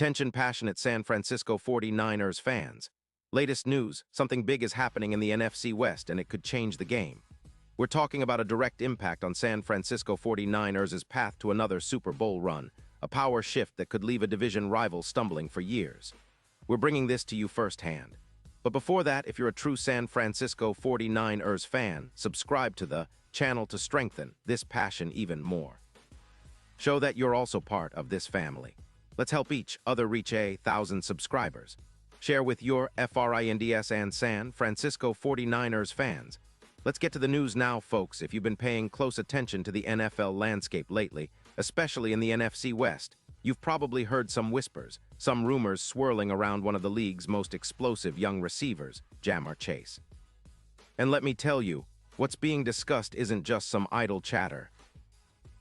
Attention passionate San Francisco 49ers fans. Latest news, something big is happening in the NFC West and it could change the game. We're talking about a direct impact on San Francisco 49ers' path to another Super Bowl run, a power shift that could leave a division rival stumbling for years. We're bringing this to you firsthand. But before that, if you're a true San Francisco 49ers fan, subscribe to the channel to strengthen this passion even more. Show that you're also part of this family. Let's help each other reach 1,000 subscribers. Share with your FRINDS and San Francisco 49ers fans. Let's get to the news now, folks. If you've been paying close attention to the NFL landscape lately, especially in the NFC West, you've probably heard some whispers, some rumors swirling around one of the league's most explosive young receivers, Ja'Marr Chase. And let me tell you, what's being discussed isn't just some idle chatter.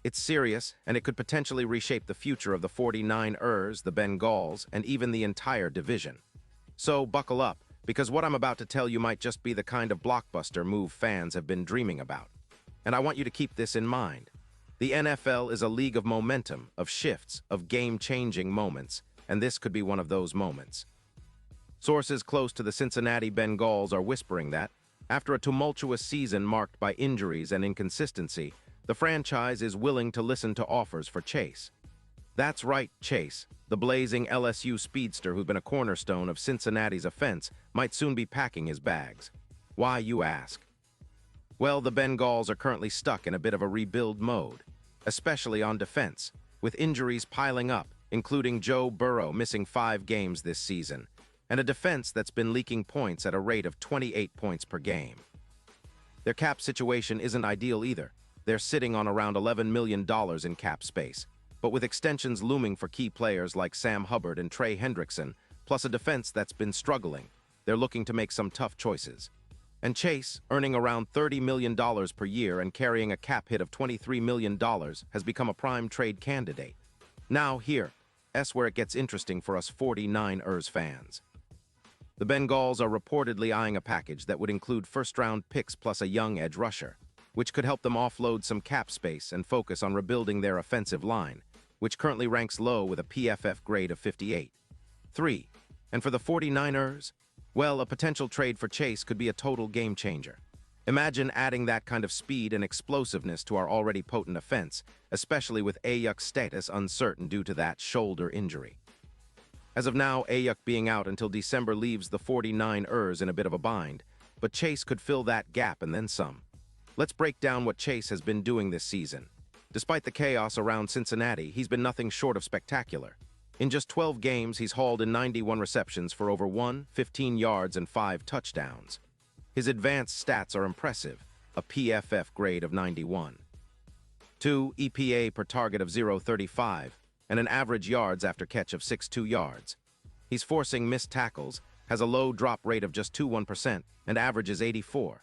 It's serious, and it could potentially reshape the future of the 49ers, the Bengals, and even the entire division. So buckle up, because what I'm about to tell you might just be the kind of blockbuster move fans have been dreaming about. And I want you to keep this in mind. The NFL is a league of momentum, of shifts, of game-changing moments, and this could be one of those moments. Sources close to the Cincinnati Bengals are whispering that, after a tumultuous season marked by injuries and inconsistency, the franchise is willing to listen to offers for Chase. That's right, Chase, the blazing LSU speedster who's been a cornerstone of Cincinnati's offense, might soon be packing his bags. Why, you ask? Well, the Bengals are currently stuck in a bit of a rebuild mode, especially on defense, with injuries piling up, including Joe Burrow missing 5 games this season, and a defense that's been leaking points at a rate of 28 points per game. Their cap situation isn't ideal either. They're sitting on around $11 million in cap space, but with extensions looming for key players like Sam Hubbard and Trey Hendrickson, plus a defense that's been struggling, they're looking to make some tough choices. And Chase, earning around $30 million per year and carrying a cap hit of $23 million, has become a prime trade candidate. Now here's where it gets interesting for us 49ers fans. The Bengals are reportedly eyeing a package that would include first-round picks plus a young edge rusher, which could help them offload some cap space and focus on rebuilding their offensive line, which currently ranks low with a PFF grade of 58.3. And for the 49ers, well, a potential trade for Chase could be a total game changer. Imagine adding that kind of speed and explosiveness to our already potent offense, especially with Ayuk's status uncertain due to that shoulder injury. As of now, Ayuk being out until December leaves the 49ers in a bit of a bind, but Chase could fill that gap and then some. Let's break down what Chase has been doing this season. Despite the chaos around Cincinnati, he's been nothing short of spectacular. In just 12 games, he's hauled in 91 receptions for over 15 yards and 5 touchdowns. His advanced stats are impressive, a PFF grade of 91. 2 EPA per target of 0.35, and an average yards after catch of 6.2 yards. He's forcing missed tackles, has a low drop rate of just 2.1%, and averages 84.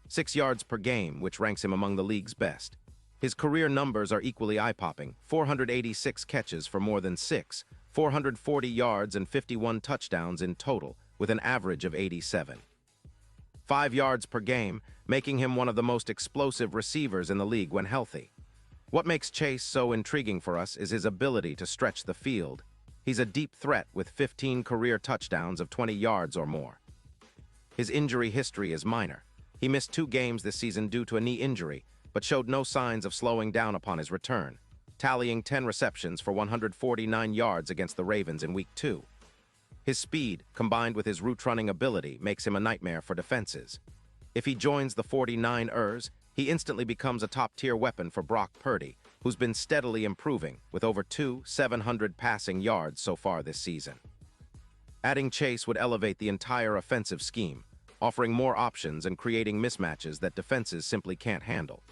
6 yards per game, which ranks him among the league's best. His career numbers are equally eye-popping: 486 catches for more than 6, 440 yards and 51 touchdowns in total, with an average of 87. 5 yards per game, making him one of the most explosive receivers in the league when healthy. What makes Chase so intriguing for us is his ability to stretch the field. He's a deep threat with 15 career touchdowns of 20 yards or more. His injury history is minor. He missed 2 games this season due to a knee injury, but showed no signs of slowing down upon his return, tallying 10 receptions for 149 yards against the Ravens in Week 2. His speed, combined with his route-running ability, makes him a nightmare for defenses. If he joins the 49ers, he instantly becomes a top-tier weapon for Brock Purdy, who's been steadily improving, with over 700 passing yards so far this season. Adding Chase would elevate the entire offensive scheme, offering more options and creating mismatches that defenses simply can't handle.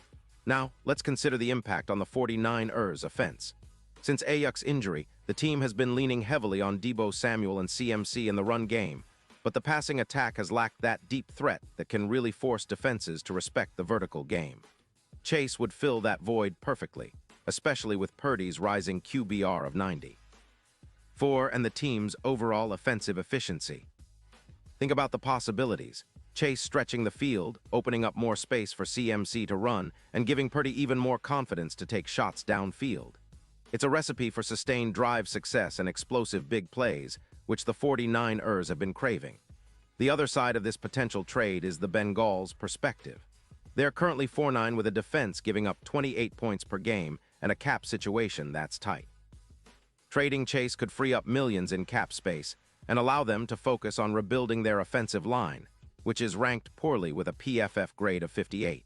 Now, let's consider the impact on the 49ers offense. Since Ayuk's injury, the team has been leaning heavily on Deebo Samuel and CMC in the run game, but the passing attack has lacked that deep threat that can really force defenses to respect the vertical game. Chase would fill that void perfectly, especially with Purdy's rising QBR of 90. 4. And the team's overall offensive efficiency. Think about the possibilities. Chase stretching the field, opening up more space for CMC to run, and giving Purdy even more confidence to take shots downfield. It's a recipe for sustained drive success and explosive big plays, which the 49ers have been craving. The other side of this potential trade is the Bengals' perspective. They're currently 4-9 with a defense giving up 28 points per game and a cap situation that's tight. Trading Chase could free up millions in cap space and allow them to focus on rebuilding their offensive line, which is ranked poorly with a PFF grade of 58.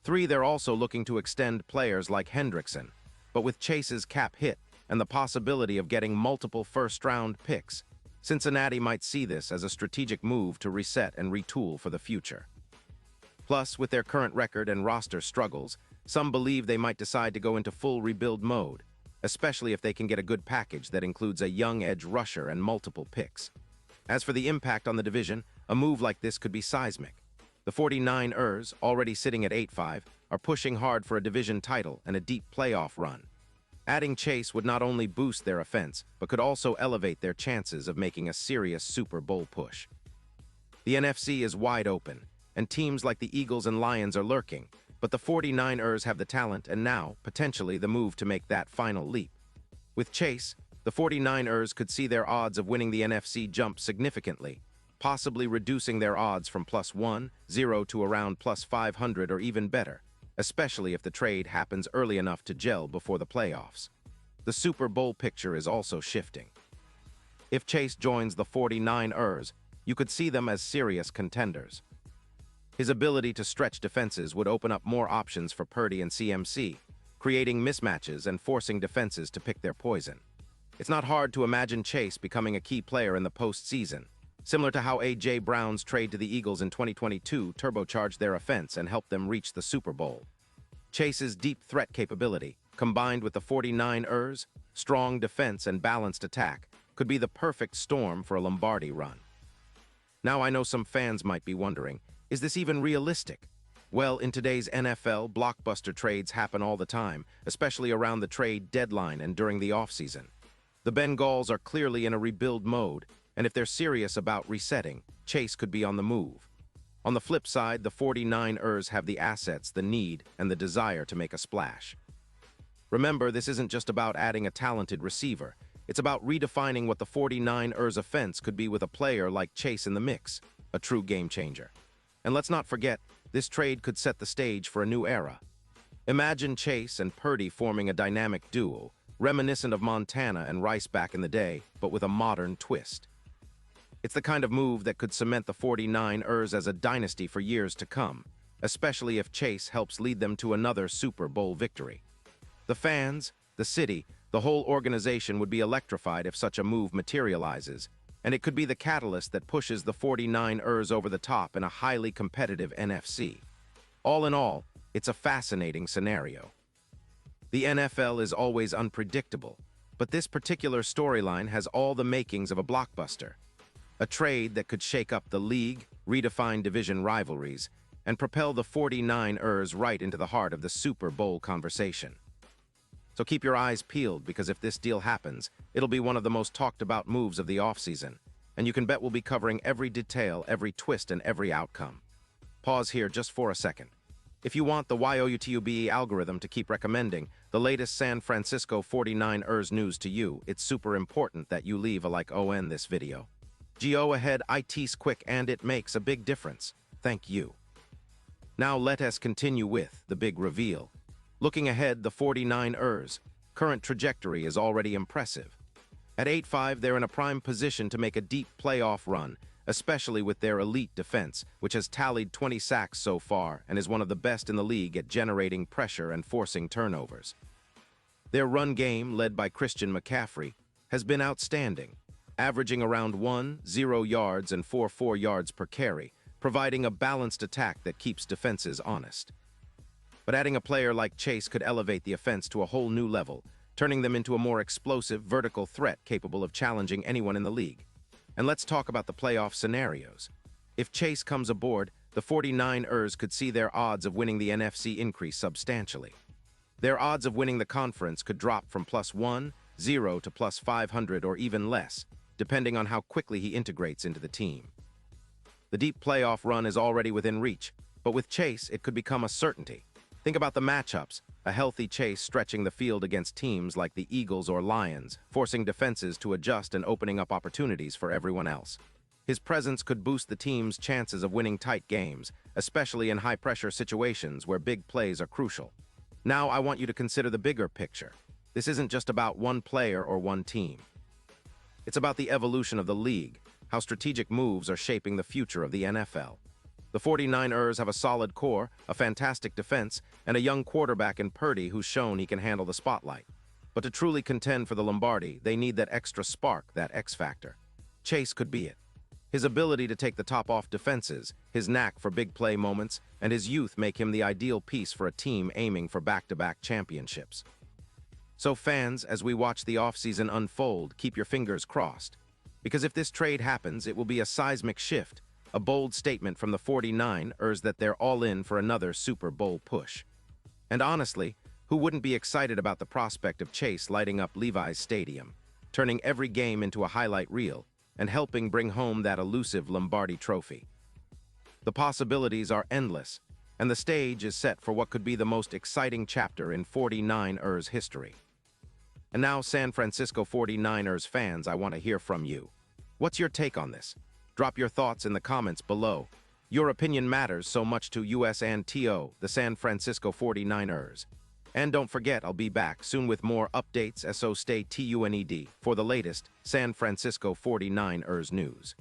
3, they're also looking to extend players like Hendrickson, but with Chase's cap hit and the possibility of getting multiple first-round picks, Cincinnati might see this as a strategic move to reset and retool for the future. Plus, with their current record and roster struggles, some believe they might decide to go into full rebuild mode, especially if they can get a good package that includes a young edge rusher and multiple picks. As for the impact on the division, a move like this could be seismic. The 49ers, already sitting at 8-5, are pushing hard for a division title and a deep playoff run. Adding Chase would not only boost their offense, but could also elevate their chances of making a serious Super Bowl push. The NFC is wide open, and teams like the Eagles and Lions are lurking, but the 49ers have the talent and now, potentially, the move to make that final leap. With Chase, the 49ers could see their odds of winning the NFC jump significantly, possibly reducing their odds from +1-0 to around +500 or even better, especially if the trade happens early enough to gel before the playoffs. The Super Bowl picture is also shifting. If Chase joins the 49ers, you could see them as serious contenders. His ability to stretch defenses would open up more options for Purdy and CMC, creating mismatches and forcing defenses to pick their poison. It's not hard to imagine Chase becoming a key player in the postseason, similar to how A.J. Brown's trade to the Eagles in 2022 turbocharged their offense and helped them reach the Super Bowl. Chase's deep threat capability, combined with the 49ers' strong defense and balanced attack, could be the perfect storm for a Lombardi run. Now, I know some fans might be wondering, is this even realistic? Well, in today's NFL, blockbuster trades happen all the time, especially around the trade deadline and during the offseason. The Bengals are clearly in a rebuild mode, and if they're serious about resetting, Chase could be on the move. On the flip side, the 49ers have the assets, the need, and the desire to make a splash. Remember, this isn't just about adding a talented receiver. It's about redefining what the 49ers offense could be with a player like Chase in the mix, a true game changer. And let's not forget, this trade could set the stage for a new era. Imagine Chase and Purdy forming a dynamic duo, reminiscent of Montana and Rice back in the day, but with a modern twist. It's the kind of move that could cement the 49ers as a dynasty for years to come, especially if Chase helps lead them to another Super Bowl victory. The fans, the city, the whole organization would be electrified if such a move materializes, and it could be the catalyst that pushes the 49ers over the top in a highly competitive NFC. All in all, it's a fascinating scenario. The NFL is always unpredictable, but this particular storyline has all the makings of a blockbuster. A trade that could shake up the league, redefine division rivalries, and propel the 49ers right into the heart of the Super Bowl conversation. So keep your eyes peeled, because if this deal happens, it'll be one of the most talked about moves of the offseason, and you can bet we'll be covering every detail, every twist, and every outcome. Pause here just for a second. If you want the YOUTUBE algorithm to keep recommending the latest San Francisco 49ers news to you, it's super important that you leave a like on this video. Go ahead, it's quick and it makes a big difference. Thank you. Now let us continue with the big reveal. Looking ahead, the 49ers' current trajectory is already impressive. At 8-5, they're in a prime position to make a deep playoff run, especially with their elite defense, which has tallied 20 sacks so far and is one of the best in the league at generating pressure and forcing turnovers. Their run game, led by Christian McCaffrey, has been outstanding, averaging around 1-0 yards and 4 yards per carry, providing a balanced attack that keeps defenses honest. But adding a player like Chase could elevate the offense to a whole new level, turning them into a more explosive, vertical threat capable of challenging anyone in the league. And let's talk about the playoff scenarios. If Chase comes aboard, the 49ers could see their odds of winning the NFC increase substantially. Their odds of winning the conference could drop from +1-0 to +500 or even less, depending on how quickly he integrates into the team. The deep playoff run is already within reach, but with Chase, it could become a certainty. Think about the matchups. a healthy Chase stretching the field against teams like the Eagles or Lions, forcing defenses to adjust and opening up opportunities for everyone else. His presence could boost the team's chances of winning tight games, especially in high-pressure situations where big plays are crucial. Now I want you to consider the bigger picture. This isn't just about one player or one team. It's about the evolution of the league, how strategic moves are shaping the future of the NFL. The 49ers have a solid core, a fantastic defense, and a young quarterback in Purdy who's shown he can handle the spotlight. But to truly contend for the Lombardi, they need that extra spark, that X factor. Chase could be it. His ability to take the top off defenses, his knack for big play moments, and his youth make him the ideal piece for a team aiming for back-to-back championships. So fans, as we watch the offseason unfold, keep your fingers crossed. Because if this trade happens, it will be a seismic shift, a bold statement from the 49ers that they're all in for another Super Bowl push. And honestly, who wouldn't be excited about the prospect of Chase lighting up Levi's Stadium, turning every game into a highlight reel, and helping bring home that elusive Lombardi trophy? The possibilities are endless, and the stage is set for what could be the most exciting chapter in 49ers history. And now, San Francisco 49ers fans, I want to hear from you. What's your take on this? Drop your thoughts in the comments below. Your opinion matters so much to us and TO, the San Francisco 49ers. And don't forget, I'll be back soon with more updates, so stay tuned for the latest San Francisco 49ers news.